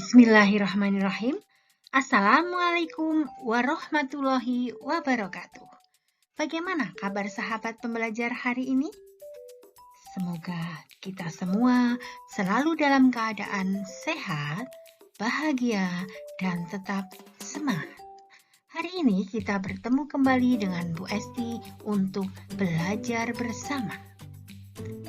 Bismillahirrahmanirrahim. Assalamualaikum warahmatullahi wabarakatuh. Bagaimana kabar sahabat pembelajar hari ini? Semoga kita semua selalu dalam keadaan sehat, bahagia, dan tetap semangat. Hari ini kita bertemu kembali dengan Bu Esti untuk belajar bersama.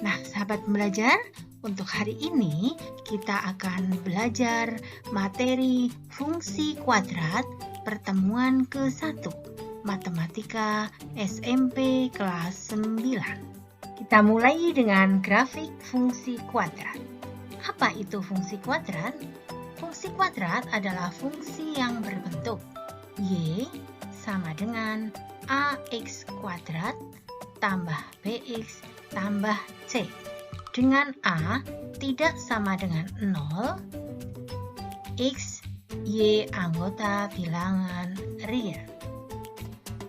Nah, sahabat pembelajar, untuk hari ini kita akan belajar materi fungsi kuadrat pertemuan ke-1 Matematika SMP kelas 9. Kita mulai dengan grafik fungsi kuadrat. Apa itu fungsi kuadrat? Fungsi kuadrat adalah fungsi yang berbentuk Y sama dengan AX kuadrat tambah BX tambah C. Dengan A tidak sama dengan 0, X, Y anggota bilangan real.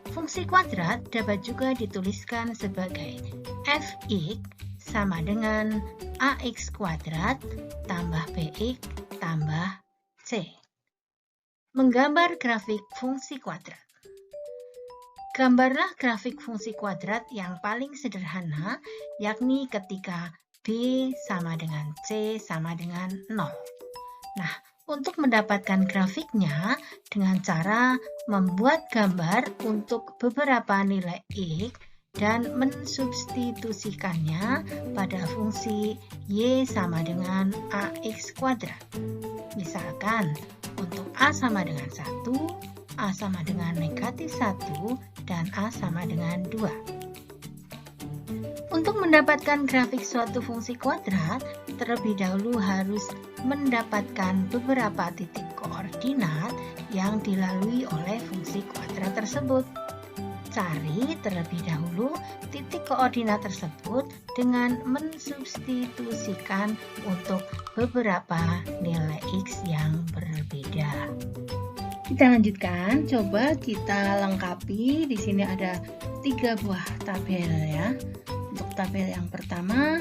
Fungsi kuadrat dapat juga dituliskan sebagai Fx sama dengan AX kuadrat tambah BX tambah C. Menggambar grafik fungsi kuadrat. Gambarlah grafik fungsi kuadrat yang paling sederhana, yakni ketika B sama dengan C sama dengan 0. Nah, untuk mendapatkan grafiknya dengan cara membuat gambar untuk beberapa nilai X dan mensubstitusikannya pada fungsi Y sama dengan AX kuadrat. Misalkan, untuk A sama dengan 1, A sama dengan negatif 1, dan A sama dengan 2. Untuk mendapatkan grafik suatu fungsi kuadrat, terlebih dahulu harus mendapatkan beberapa titik koordinat yang dilalui oleh fungsi kuadrat tersebut. Cari terlebih dahulu titik koordinat tersebut dengan mensubstitusikan untuk beberapa nilai X yang berbeda. Kita lanjutkan, coba kita lengkapi. Di sini ada 3 buah tabel ya. Untuk tabel yang pertama,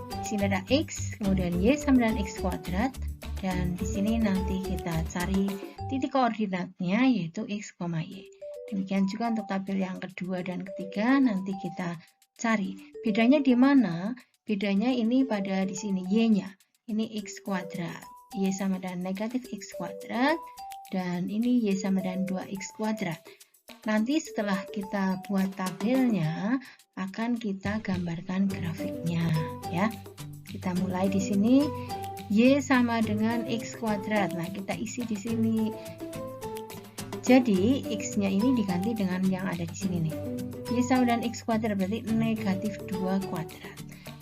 di sini ada X, kemudian Y sama dengan X kuadrat, dan di sini nanti kita cari titik koordinatnya yaitu X, Y. Demikian juga untuk tabel yang kedua dan ketiga, nanti kita cari. Bedanya di mana? Bedanya ini pada di sini Y-nya, ini X kuadrat. Y sama dengan negatif X kuadrat, dan ini Y sama dengan 2X kuadrat. Nanti setelah kita buat tabelnya, akan kita gambarkan grafiknya ya. Kita mulai di sini, Y sama dengan X kuadrat. Nah, kita isi di sini. Jadi, X-nya ini diganti dengan yang ada di sini nih. Y sama dengan X kuadrat berarti negatif 2 kuadrat.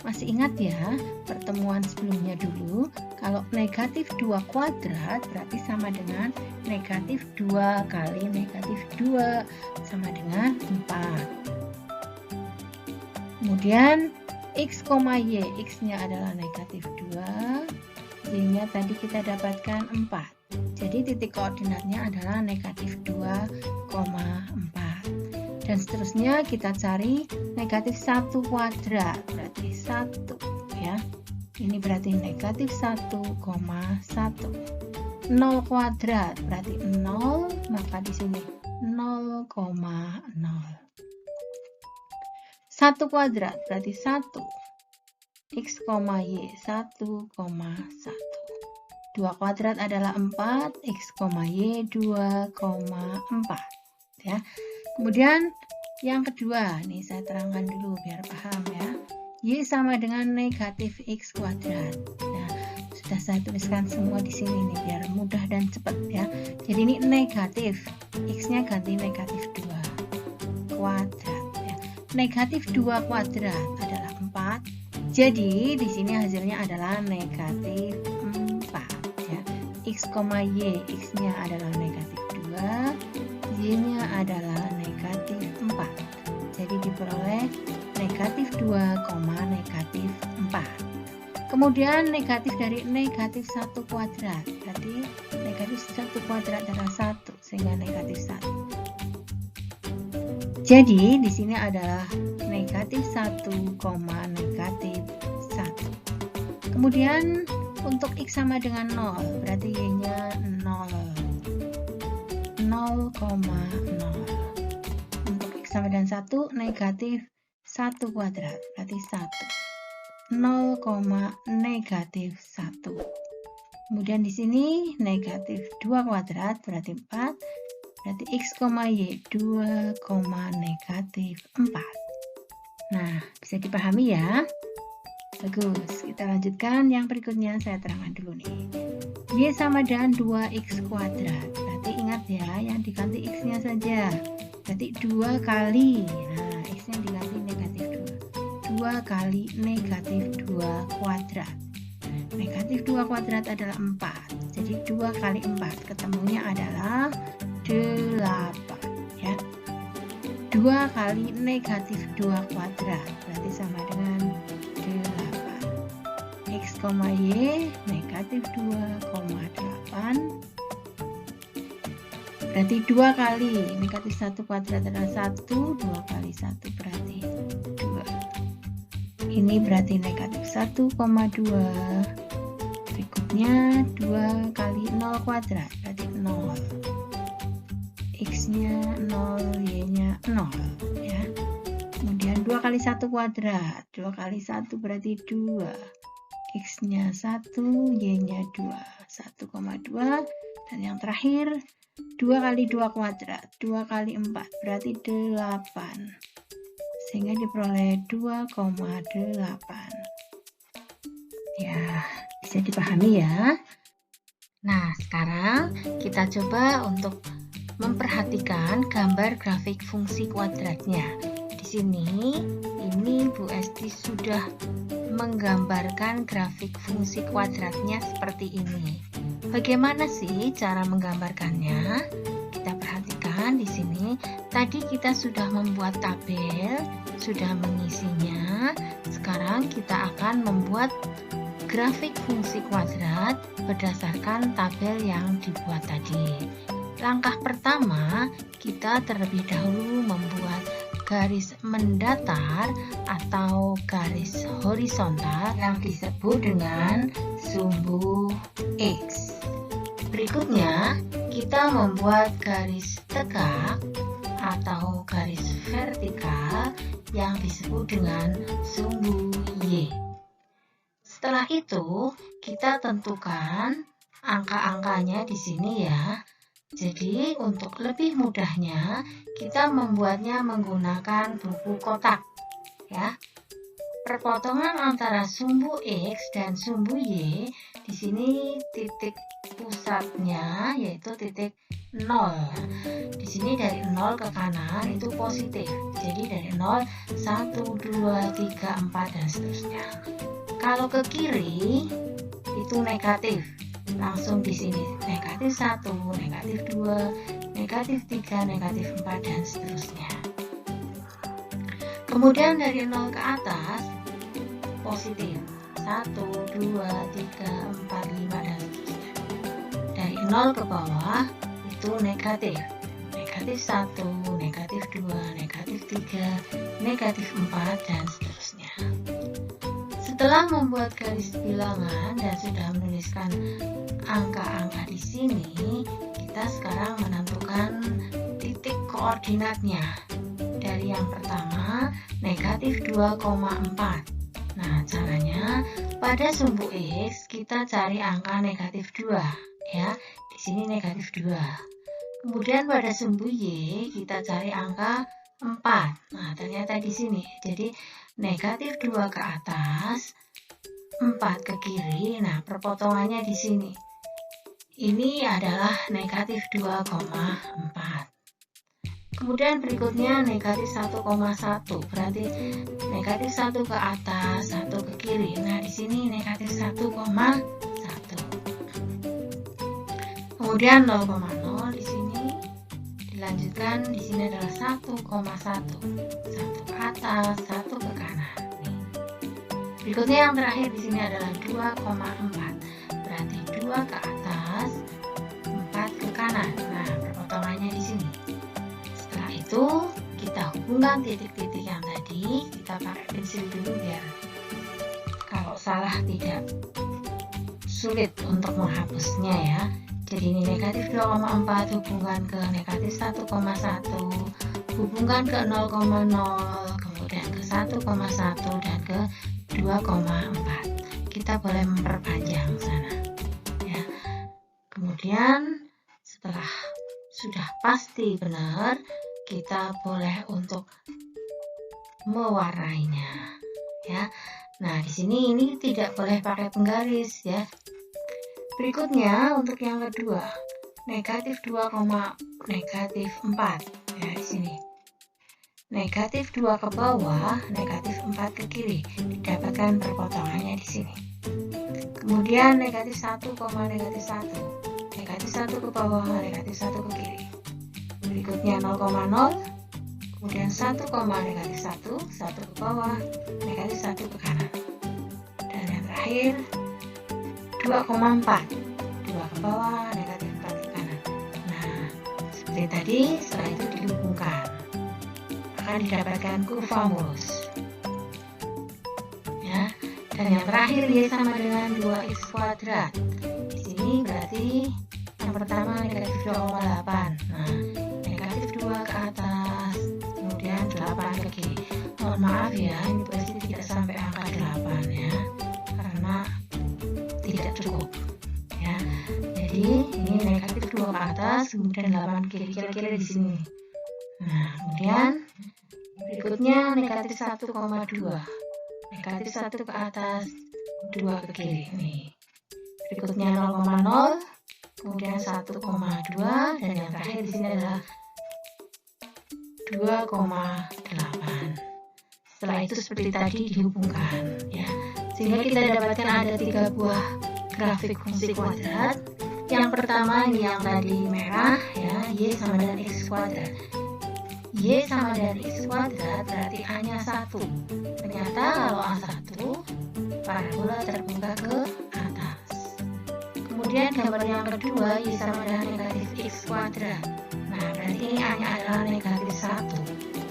Masih ingat ya, pertemuan sebelumnya dulu, kalau negatif 2 kuadrat berarti sama dengan negatif 2 kali negatif 2, sama dengan 4. Kemudian X, Y, X-nya adalah negatif 2, Y-nya tadi kita dapatkan 4. Jadi titik koordinatnya adalah negatif 2,4. Dan seterusnya kita cari negatif 1 kuadrat, berarti 1 ya. Ini berarti negatif 1,1. 0 kuadrat berarti 0, maka di sini 0,0. 1 kuadrat berarti 1. X, Y 1,1. 2 kuadrat adalah 4, X, Y 2,4 ya. Kemudian yang kedua, nih saya terangkan dulu biar paham ya. Y sama dengan negatif X kuadrat. Nah, sudah saya tuliskan semua di sini nih biar mudah dan cepat ya. Jadi ini negatif, X-nya ganti negatif 2 kuadrat ya. Negatif 2 kuadrat adalah 4. Jadi di sini hasilnya adalah negatif 4 ya. X, Y, X-nya adalah negatif 2, Y-nya adalah negatif 4. Jadi diperoleh negatif 2, negatif 4. Kemudian negatif dari negatif 1 kuadrat. Berarti negatif 1 kuadrat adalah 1, sehingga negatif 1. Jadi di sini adalah negatif 1, negatif 1. Kemudian Untuk X sama dengan 0, berarti Y-nya 0. 0,0. Untuk X sama dengan 1, negatif 1 kuadrat, berarti 1. 0, negatif 1. Kemudian di sini negatif 2 kuadrat, berarti 4. Berarti X, Y 2, negatif 4. Nah, bisa dipahami ya? Bagus, kita lanjutkan yang berikutnya, saya terangkan dulu nih. Y sama dengan 2X kuadrat. Berarti ingat ya, yang diganti X-nya saja. Berarti 2 kali, nah X-nya diganti negatif 2. 2 kali negatif 2 kuadrat. Negatif 2 kuadrat adalah 4. Jadi 2 kali 4, ketemunya adalah 8 ya. 2 kali negatif 2 kuadrat berarti sama dengan 8. X, Y negatif 2,8 berarti 2 kali negatif 1 kuadrat adalah 1. 2 kali 1 berarti 2. Ini berarti negatif 1,2. Berikutnya 2 kali 0 kuadrat berarti 0. X-nya 0, Y-nya 0 ya. Kemudian 2 kali 1 kuadrat, 2 kali 1 berarti 2. X-nya 1, Y-nya 2, 1,2. Dan yang terakhir 2 kali 2 kuadrat, 2 kali 4 berarti 8. Sehingga diperoleh 2,8. Ya, bisa dipahami ya. Nah, sekarang kita coba untuk memperhatikan gambar grafik fungsi kuadratnya. Di sini, ini Bu Esti sudah menggambarkan grafik fungsi kuadratnya seperti ini. Bagaimana sih cara menggambarkannya? Kita perhatikan di sini. Tadi kita sudah membuat tabel, sudah mengisinya. Sekarang kita akan membuat grafik fungsi kuadrat berdasarkan tabel yang dibuat tadi. Langkah pertama, kita terlebih dahulu membuat garis mendatar atau garis horizontal yang disebut dengan sumbu X. Berikutnya, kita membuat garis tegak atau garis vertikal yang disebut dengan sumbu Y. Setelah itu, kita tentukan angka-angkanya di sini ya. Jadi, untuk lebih mudahnya, kita membuatnya menggunakan buku kotak ya. Perpotongan antara sumbu X dan sumbu Y, di sini titik pusatnya yaitu titik 0. Di sini dari 0 ke kanan itu positif. Jadi dari 0, 1, 2, 3, 4 dan seterusnya. Kalau ke kiri itu negatif. Langsung di sini negatif 1, negatif 2, negatif 3, negatif 4 dan seterusnya. Kemudian dari 0 ke atas positif 1, 2, 3, 4, 5 dan seterusnya. Dari 0 ke bawah itu negatif. Negatif 1, negatif 2, negatif 3, negatif 4 dan seterusnya. Setelah membuat garis bilangan dan sudah menuliskan angka-angka di sini, kita sekarang menentukan titik koordinatnya. Dari yang pertama, negatif 2,4. Nah, caranya pada sumbu X kita cari angka negatif 2 ya. Di sini negatif 2. Kemudian pada sumbu Y kita cari angka 4. Nah, ternyata di sini. Jadi negatif 2 ke atas, 4 ke kiri. Nah, perpotongannya di sini. Ini adalah negatif 2,4. Kemudian berikutnya negatif 1,1. Berarti negatif 1 ke atas, 1 ke kiri. Nah, di sini negatif 1,1. Kemudian 0,0 di sini. Dilanjutkan di sini adalah 1,1. 1 ke atas, 1 ke kanan. Nih. Berikutnya yang terakhir di sini adalah 2,4. Berarti 2 ke atas, 4 ke kanan. Nah, perpotongannya di sini. Setelah itu kita hubungkan titik-titik yang tadi. Kita pakai pensil dulu biar kalau salah tidak sulit untuk menghapusnya ya. Jadi ini negatif 2,4 hubungkan ke negatif 1,1, hubungkan ke 0,0, kemudian ke 1,1 dan ke 2,4. Kita boleh memperpanjang sana ya. Kemudian setelah sudah pasti benar, kita boleh untuk mewarnainya ya. Nah, di sini ini tidak boleh pakai penggaris ya. Berikutnya untuk yang kedua, negatif 2, negatif 4 ya di sini. Negatif 2 ke bawah, negatif 4 ke kiri. Didapatkan perpotongannya di sini. Kemudian negatif 1, negatif 1. Negatif 1 ke bawah, negatif 1 ke kiri. Berikutnya 0,0. Kemudian 1, negatif 1, 1 ke bawah, negatif 1 ke kanan. Dan yang terakhir 2,4, 2 ke bawah, negatif 4 ke kanan. Nah, seperti tadi, setelah itu dihubungkan, akan didapatkan kurva mulus. Ya, dan yang terakhir Y sama dengan 2x kuadrat. Di sini berarti yang pertama negatif 2,8. Nah, negatif 2 ke atas, kemudian 8 ke kiri. Mohon maaf ya, ini pasti tidak sampai angka 8 ya, karena tidak cukup ya. Jadi ini negatif 2 ke atas, kemudian 8 ke kiri, kira-kira di sini. Nah, kemudian berikutnya negatif 1,2, negatif 1 ke atas, 2 ke kiri nih. Berikutnya 0,0, kemudian 1,2, dan yang terakhir di sini adalah 2,8. Setelah itu seperti tadi dihubungkan ya, sehingga kita dapatkan ada 3 buah grafik fungsi kuadrat. Yang pertama ini yang tadi merah ya, Y sama dengan x kuadrat. Y sama dengan x kuadrat berarti A-nya 1. Ternyata kalau A1, parabola terbuka ke atas. Kemudian gambar yang kedua, Y sama dengan negatif x kuadrat. Nah, berarti ini A-nya adalah negatif 1.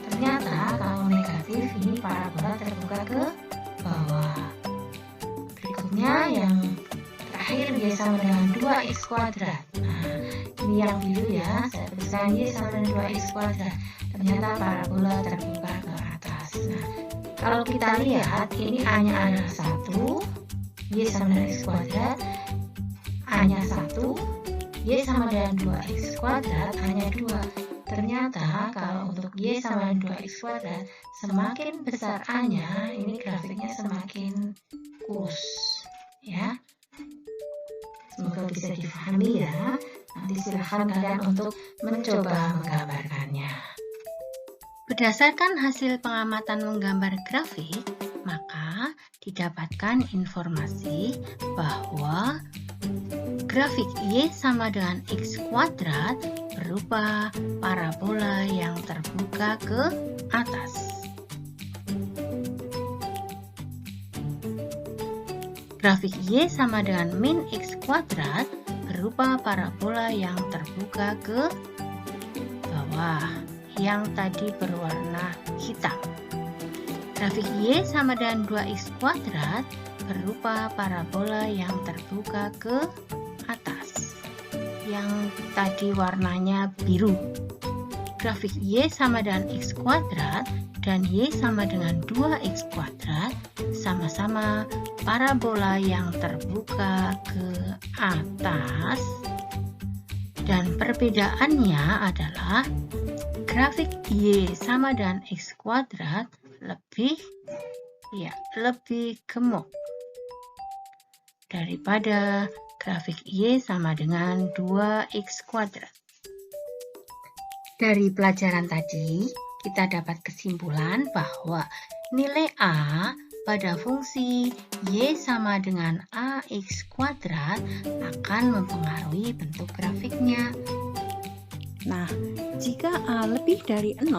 Ternyata kalau negatif, ini parabola terbuka ke bawah. Berikutnya yang terakhir, Y sama dengan 2x kuadrat. Nah, ini yang biru ya, saya tuliskan Y sama dengan 2x kuadrat. Ternyata parabola terbuka ke atas. Nah, kalau kita lihat, ini A-nya adalah 1, Y sama dengan x kuadrat, A-nya 1, Y sama dengan 2x kuadrat, hanya 2. Ternyata kalau untuk Y sama dengan 2x kuadrat, semakin besar A-nya, ini grafiknya semakin kurus ya. Semoga bisa difahami ya. Nanti silahkan kalian untuk mencoba menggambarkannya. Berdasarkan hasil pengamatan menggambar grafik, maka didapatkan informasi bahwa grafik Y sama dengan x kuadrat berupa parabola yang terbuka ke atas. Grafik Y sama dengan min x kuadrat berupa parabola yang terbuka ke bawah, yang tadi berwarna hitam. Grafik Y sama dengan 2x kuadrat berupa parabola yang terbuka ke atas, yang tadi warnanya biru. Grafik Y sama dengan x kuadrat dan Y sama dengan 2x kuadrat sama-sama parabola yang terbuka ke atas, dan perbedaannya adalah grafik Y sama dengan x kuadrat lebih gemuk daripada grafik Y sama dengan 2x kuadrat. Dari pelajaran tadi, kita dapat kesimpulan bahwa nilai A pada fungsi Y sama dengan AX kuadrat akan mempengaruhi bentuk grafiknya. Nah, jika A lebih dari 0,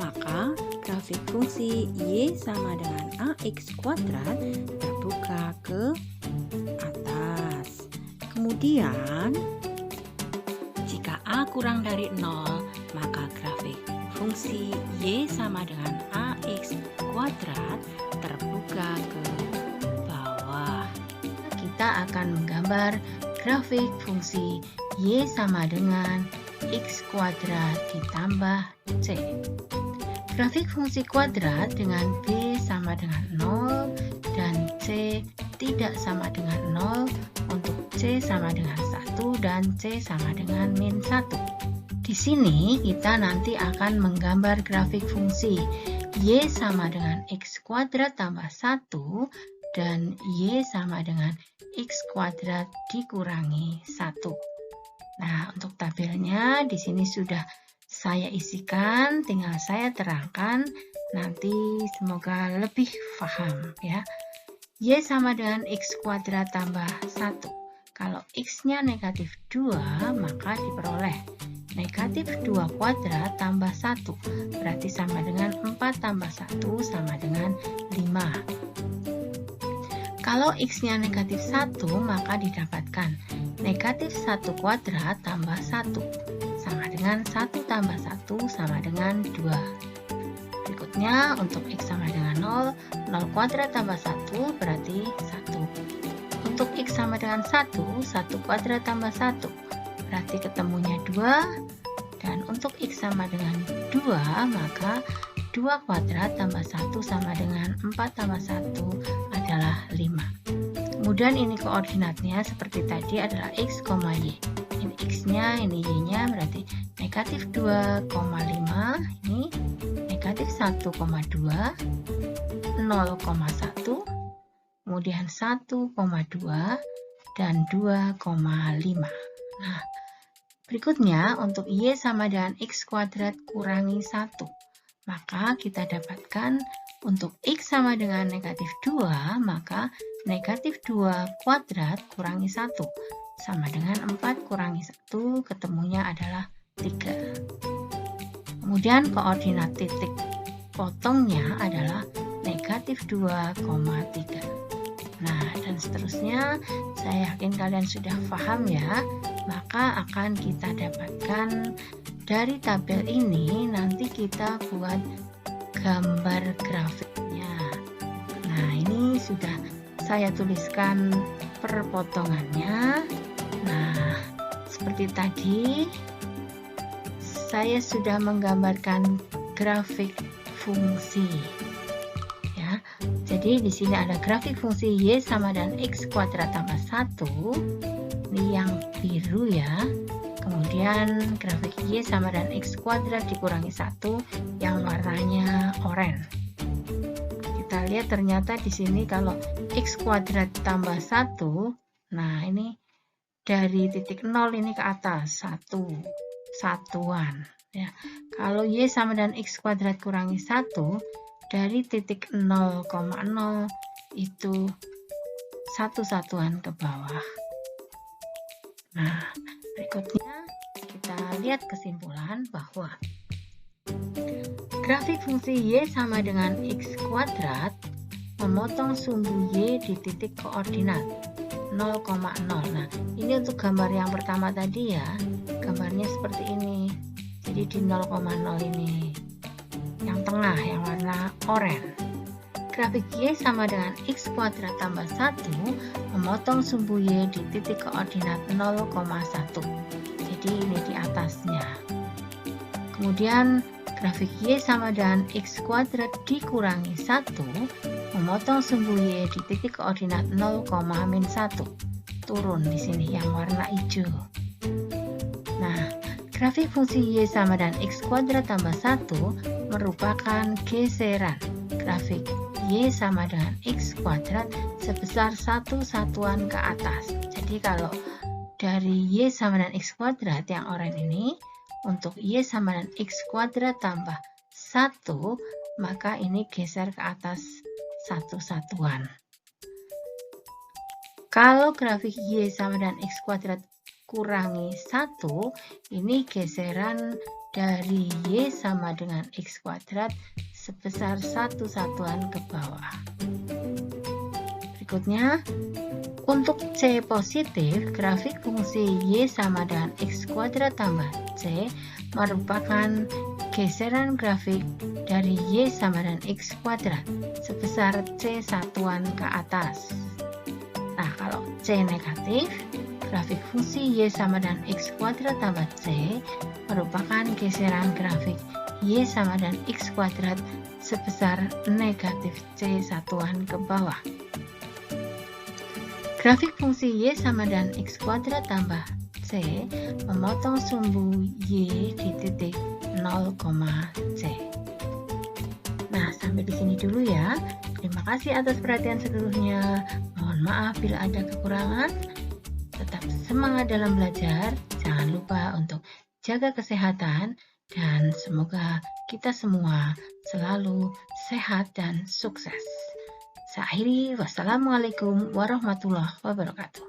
maka grafik fungsi Y sama dengan AX kuadrat terbuka ke atas. Kemudian, jika A kurang dari 0, maka grafik fungsi Y sama dengan AX kuadrat terbuka ke bawah. kita akan menggambar grafik fungsi Y sama dengan X kuadrat ditambah C. Grafik fungsi kuadrat dengan B sama dengan 0 dan C tidak sama dengan 0 untuk C sama dengan 1 dan C sama dengan min 1. Di sini kita nanti akan menggambar grafik fungsi Y sama dengan X kuadrat tambah 1 dan Y sama dengan X kuadrat dikurangi 1. Nah, untuk tabelnya di sini sudah saya isikan, tinggal saya terangkan, nanti semoga lebih paham ya. Y sama dengan X kuadrat tambah 1. Kalau X-nya negatif 2, maka diperoleh negatif 2 kuadrat tambah 1, berarti sama dengan 4 tambah 1 sama dengan 5. Kalau X-nya negatif 1, maka didapatkan negatif 1 kuadrat tambah 1, sama dengan 1 tambah 1 sama dengan 2. Berikutnya untuk X sama dengan 0, 0 kuadrat tambah 1 berarti 1. Untuk X sama dengan 1, 1 kuadrat tambah 1 berarti ketemunya 2. Dan untuk X sama dengan 2, maka 2 kuadrat tambah 1 sama dengan 4 tambah 1 adalah 5. Kemudian ini koordinatnya seperti tadi adalah X, Y. Ini X-nya, ini Y-nya, berarti negatif 2,5, ini negatif 1,2, 0,1, kemudian 1,2, dan 2,5. Nah, berikutnya untuk Y sama dengan X kuadrat kurangi 1. Maka kita dapatkan untuk X sama dengan negatif 2, maka negatif 2 kuadrat kurangi 1 sama dengan 4 kurangi 1, ketemunya adalah 3. Kemudian koordinat titik potongnya adalah negatif 2,3. Nah, dan seterusnya, saya yakin kalian sudah paham ya. Maka akan kita dapatkan dari tabel ini, nanti kita buat gambar grafiknya. Nah, ini sudah saya tuliskan perpotongannya. Nah, seperti tadi saya sudah menggambarkan grafik fungsi. Ya. Jadi di sini ada grafik fungsi Y sama dengan X kuadrat tambah 1. Ini yang biru ya. Kemudian grafik Y sama dengan X kuadrat dikurangi 1 yang warnanya oranye. Kita lihat ternyata di sini kalau X kuadrat tambah 1, nah ini dari titik 0 ini ke atas, satuan. Ya. Kalau Y sama dengan X kuadrat kurangi 1, dari titik 0,0 itu satu satuan ke bawah. Nah, berikutnya kita lihat kesimpulan bahwa grafik fungsi Y sama dengan X kuadrat memotong sumbu Y di titik koordinat 0,0. Nah, ini untuk gambar yang pertama tadi ya, gambarnya seperti ini. Jadi di 0,0 ini, yang tengah, yang warna oranye. Grafik Y sama dengan X kuadrat tambah 1 memotong sumbu Y di titik koordinat 0,1. Jadi ini di atasnya. Kemudian grafik Y sama dengan X kuadrat dikurangi 1 memotong sumbu Y di titik koordinat 0,-1. Turun di sini yang warna hijau. Nah, grafik fungsi Y sama dengan X kuadrat tambah 1 merupakan geseran grafik Y sama dengan X kuadrat sebesar satu satuan ke atas. Jadi kalau dari Y sama dengan X kuadrat yang oranye ini, untuk Y sama dengan X kuadrat tambah 1, maka ini geser ke atas satu satuan. Kalau grafik Y sama dengan X kuadrat kurangi 1, ini geseran dari Y sama dengan X kuadrat sebesar satu satuan ke bawah. Berikutnya, untuk C positif, grafik fungsi Y sama dengan X kuadrat tambah C merupakan geseran grafik dari Y sama dengan X kuadrat sebesar C satuan ke atas. Nah, kalau C negatif, grafik fungsi Y sama dengan X kuadrat tambah C merupakan geseran grafik Y sama dengan X kuadrat sebesar negatif C satuan ke bawah. Grafik fungsi Y sama dengan X kuadrat tambah C memotong sumbu Y di titik 0, C. Nah, sampai di sini dulu ya. Terima kasih atas perhatian seluruhnya. Mohon maaf bila ada kekurangan. Tetap semangat dalam belajar. Jangan lupa untuk jaga kesehatan dan semoga kita semua selalu sehat dan sukses. Saya akhiri, wassalamualaikum warahmatullahi wabarakatuh.